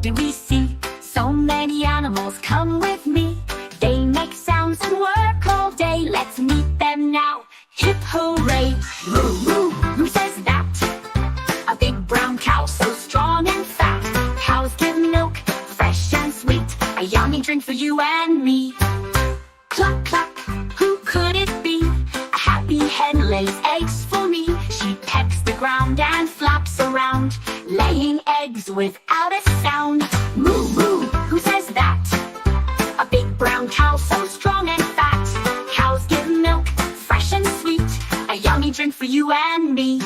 do we see? So many animals, come with me. They make sounds and work all day. Let's meet them now. Hip hooray! Moo moo, who says that? A big brown cow, so strong and fat. Cows give milk, fresh and sweet. A yummy drink for you and me. Cluck cluck, who could it be? A happy hen lays eggs for me. She pecks the ground and flaps around, laying eggs without a sound. Moo moo, who says that? A big brown cow, so strong and fat. Cows give milk, fresh and sweet. A yummy drink for you and me.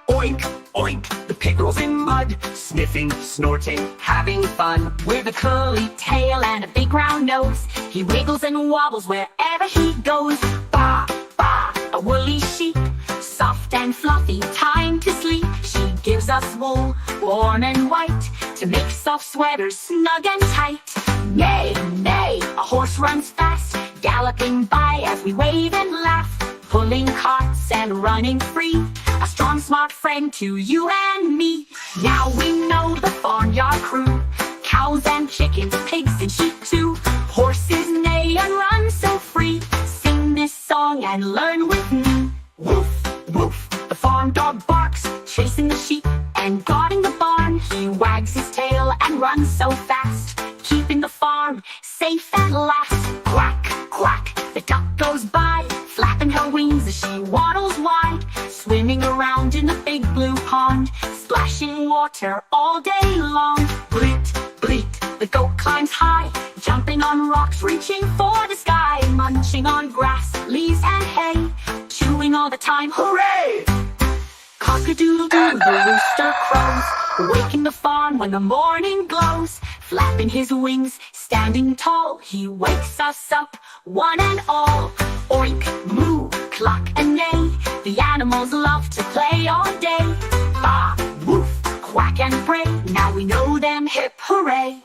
Oink, oink, the pig rolls in mud, sniffing, snorting, having fun. With a curly tail and a big round nose, he wiggles and wobbles wherever he goes. Baa, baa, a woolly sheep, soft and fluffy, time to sleep. She gives us wool, warm and white, to make soft sweaters snug and tight. Neigh, neigh, a horse runs fast, galloping by as we wave and laugh, pulling carts and running free. A strong, smart friend to you and me. Now we know the farmyard crew, cows and chickens, pigs and sheep too. Horses neigh and run so free. Sing this song and learn with me. Woof, woof, the farm dog barks, chasing the sheep and guarding the barn. He wags his tail and runs so fast, keeping the farm safe at last. Quack, quack, the duck goes by, flapping her wings as she waddles wide, swimming around in the big blue pond, splashing water all day long. Bleat, bleat, the goat climbs high, jumping on rocks, reaching for the sky, munching on grass, leaves and hay, chewing all the time. Hooray! Cock-a-doodle-doo, the rooster crows, waking the farm when the morning glows. Flapping his wings, standing tall, he wakes us up, one and all. Oink, moo, cluck and neigh, the animals love to play all day. Baa, woof, quack and bray, now we know them, hip hooray.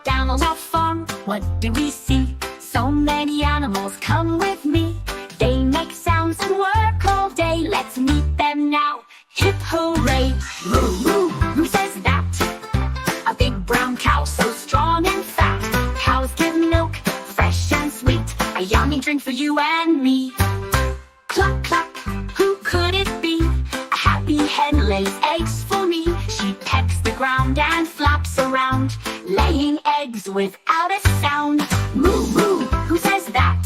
Down on our farm, what do we see? So many animals, come with me. They make sounds and work all day. Let's meet them now. Hip hooray! Moo moo, who says that? A big brown cow, so strong and fat. Cows give milk, fresh and sweet. A yummy drink for you and me. Cluck cluck, who could it be? A happy hen lays eggs for me. She pecks the ground and flaps around, laying eggs without a sound. Moo moo, who says that?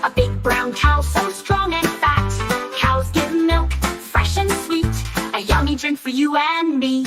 A big brown cow, so strong and fat. Cows give milk, fresh and sweet. A yummy drink for you and me.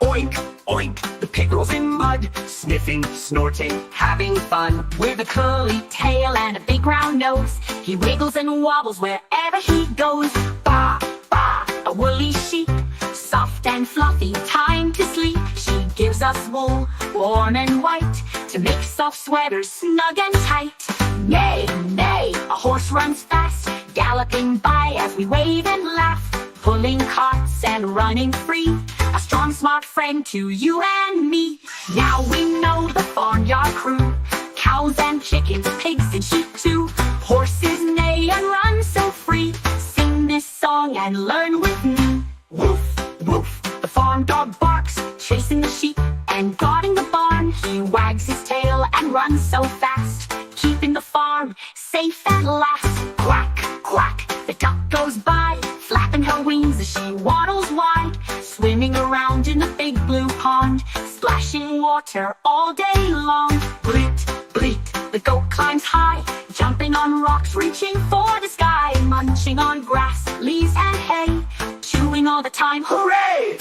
Oink, oink, the pig rolls in mud, sniffing, snorting, having fun. With a curly tail and a big round nose, he wiggles and wobbles wherever he goes. Baa, baa, a woolly sheep, soft and fluffy, time to sleep. She gives us wool, warm and white, to make soft sweaters snug and tight. Neigh, neigh, a horse runs fast, galloping by as we wave and laugh, pulling carts and running free. A strong, smart friend to you and me. Now we know the farmyard crew, cows and chickens, pigs and sheep too. Horses neigh and run so free. Sing this song and learn with me. Woof, woof, The farm dog barks, chasing the sheep and guarding the barn. He wags his tail and runs so fast, keeping the farm safe at last. Quack, quack, the duck goes by, flapping her wings as she waddles wide, swimming around in the big blue pond, splashing water all day long. Bleat, bleat, the goat climbs high, jumping on rocks, reaching for the sky, munching on grass, leaves and hay, chewing all the time. Hooray!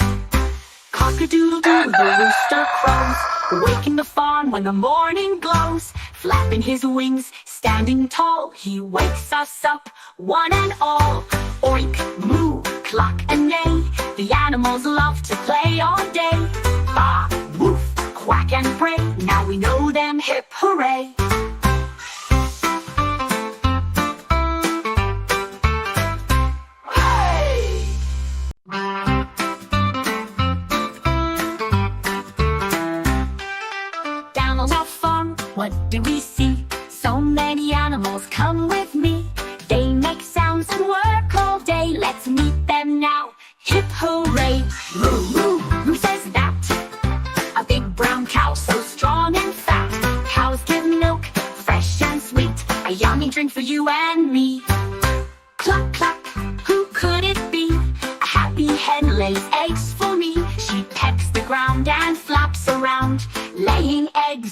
Cock-a-doodle-doo, the rooster crows, waking the farm when the morning glows. Flapping his wings, standing tall, he wakes us up, one and all. Oink, moo, cluck and neigh, the animals love to play all day. Baa, woof, quack and bray, now we know them, hip hooray. Down on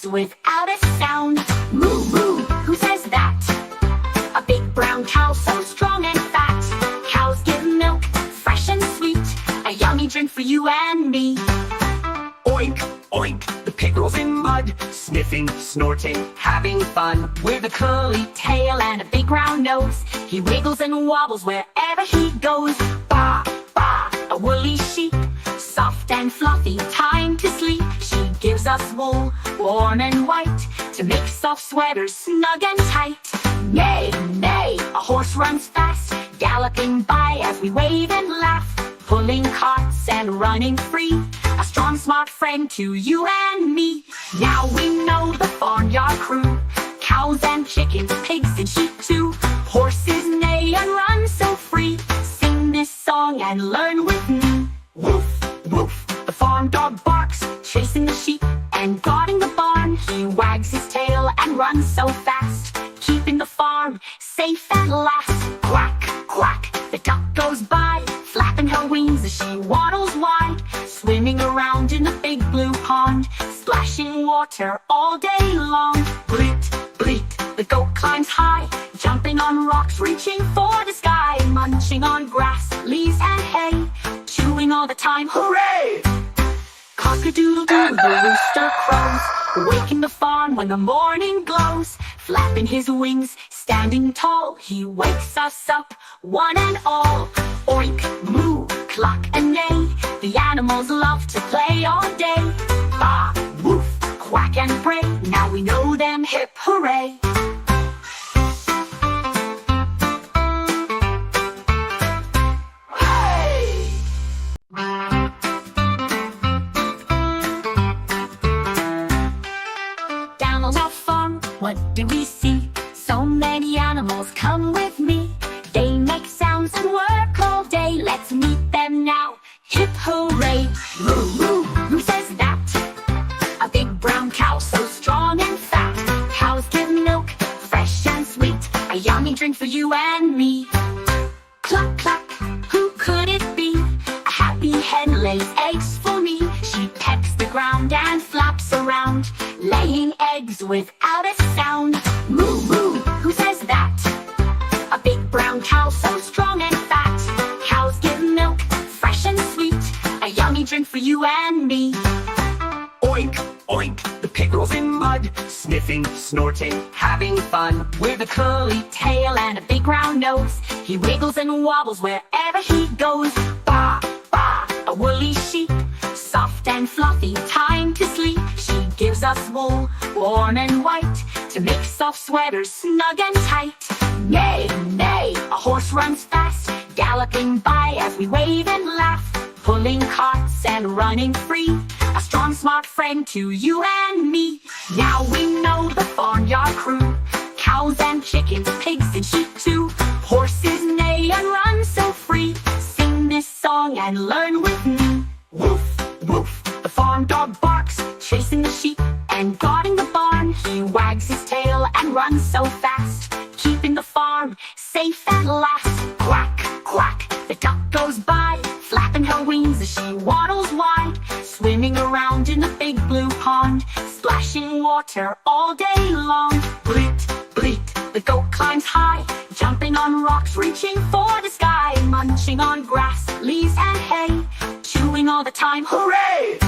without a sound. Moo moo, who says that? A big brown cow so strong and fat. Cows give milk, fresh and sweet, a yummy drink for you and me. Oink, oink, the pig rolls in mud, sniffing, snorting, having fun. With a curly tail and a big round nose, he wiggles and wobbles wherever he goes. Baa, baa, a woolly sheep, soft and fluffy, time to sleep. She gives us wool, warm and white, to make soft sweaters snug and tight. Neigh, neigh, a horse runs fast, galloping by as we wave and laugh, pulling carts and running free, a strong smart friend to you and me. Now we know the farmyard crew, cows and chickens, pigs and sheep too. Horses neigh and run so free, sing this song and learn with me. Woof, woof, the farm dog barks, chasing the sheep and guarding the barn. He wags his tail and runs so fast, keeping the farm safe at last. Quack, quack, the duck goes by, flapping her wings as she waddles wide, swimming around in the big blue pond, splashing water all day long. Bleat, bleat, the goat climbs high, jumping on rocks, reaching for the sky, munching on grass, leaves and hay, chewing all the time. Hooray! Cock-a-doodle-doo, the rooster crows, waking the farm when the morning glows. Flapping his wings, standing tall, he wakes us up, one and all. Oink, moo, cluck and neigh, the animals love to play all day. Baa, woof, quack and bray, now we know them, hip hooray. What do we see? So many animals, come with me. They make sounds and work all day. Let's meet them now, hip hooray. Moo moo, who says that? A big brown cow so strong and fat. Cows give milk, fresh and sweet, a yummy drink for you and me. Cluck cluck, who could it be? A happy hen lays eggs for me. She pecks the ground and flaps around, laying eggs without a sound. Moo moo, who says that? A big brown cow so strong and fat. Cows give milk, fresh and sweet, a yummy drink for you and me. Oink, oink, the pig rolls in mud, sniffing, snorting, having fun. With a curly tail and a big round nose, he wiggles and wobbles wherever he goes. Baa, baa, a woolly sheep, soft and fluffy, time to sleep. She gives us wool, warm and white, to make soft sweaters snug and tight. Neigh, neigh, a horse runs fast, galloping by as we wave and laugh, pulling carts and running free, a strong smart friend to you and me. Now we know the farmyard crew, cows and chickens, pigs and sheep too. Horses neigh and run so free, sing this song and learn with me. Woof, woof, the farm dog barks, chasing the sheep and guarding the barn. He wags his tail and runs so fast, keeping the farm safe at last. Quack, quack, the duck goes by, flapping her wings as she waddles wide, swimming around in the big blue pond, splashing water all day long. Bleat, bleat, the goat climbs high, jumping on rocks, reaching for the sky, munching on grass, leaves and hay, chewing all the time. Hooray!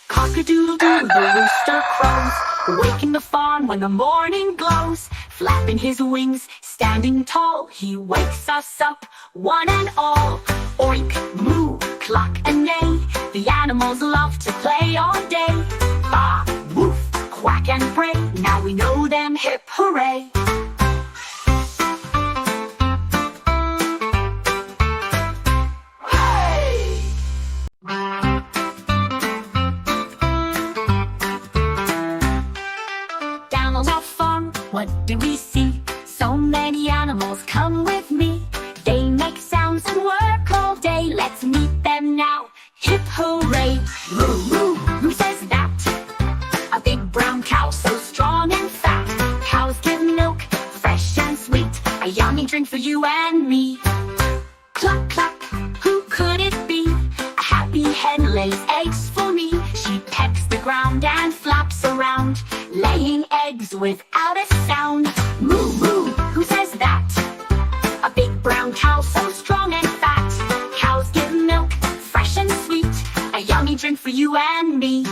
Cock-a-doodle-doo, the rooster crows, waking the farm when the morning glows. Flapping his wings, standing tall, he wakes us up, one and all. Oink, moo, cluck and neigh, the animals love to play all day. Baa, woof, quack and bray, now we know them, hip hooray. What do we see? So many animals, come with me. They make sounds and work all day. Let's meet them now, hip hooray. Moo moo, who says that? A big brown cow so strong and fat. Cows give milk, fresh and sweet, a yummy drink for you and me. Cluck cluck, who could it be? A happy hen lays eggs for me. She pecks the ground and flaps around, without a sound. Moo moo, who says that? A big brown cow so strong and fat. Cows give milk, fresh and sweet, a yummy drink for you and me.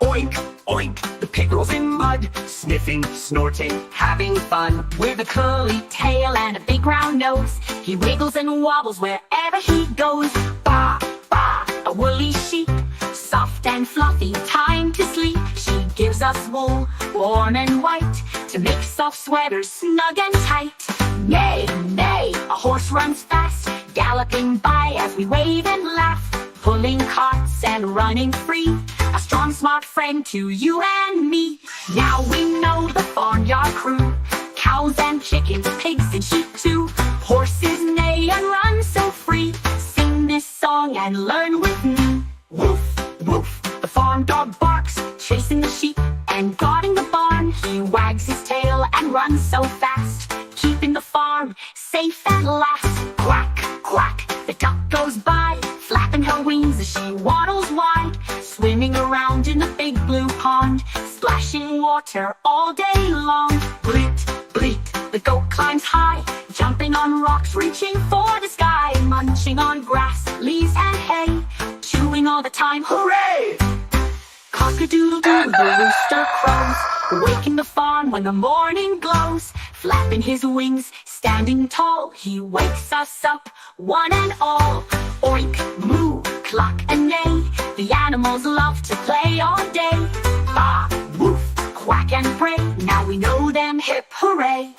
Oink, oink, the pig rolls in mud, sniffing, snorting, having fun. With a curly tail and a big round nose, he wiggles and wobbles wherever he goes. Baa, baa, a woolly sheep, soft and fluffy, time to sleep. She gives us wool, warm and white, to make soft sweaters snug and tight. Neigh, neigh, a horse runs fast, galloping by as we wave and laugh, pulling carts and running free, a strong smart friend to you and me. Now we know the farmyard crew, cows and chickens, pigs and sheep too. Horses neigh and run so free, sing this song and learn with me. Woof, woof, The farm dog barks, chasing the sheep and guarding the barn. He wags his tail and runs so fast, keeping the farm safe at last. Quack, quack, the duck goes by, flapping her wings as she waddles wide, swimming around in the big blue pond, splashing water all day long. Bleat, bleat, the goat climbs high, jumping on rocks, reaching for the sky, munching on grass, leaves and hay, chewing all the time. hooray! Cock-a-doodle-doo, the rooster crows, waking the farm when the morning glows. Flapping his wings, standing tall, he wakes us up, one and all. Oink, moo, cluck and neigh, the animals love to play all day. Baa, woof, quack and bray, now we know them, hip hooray.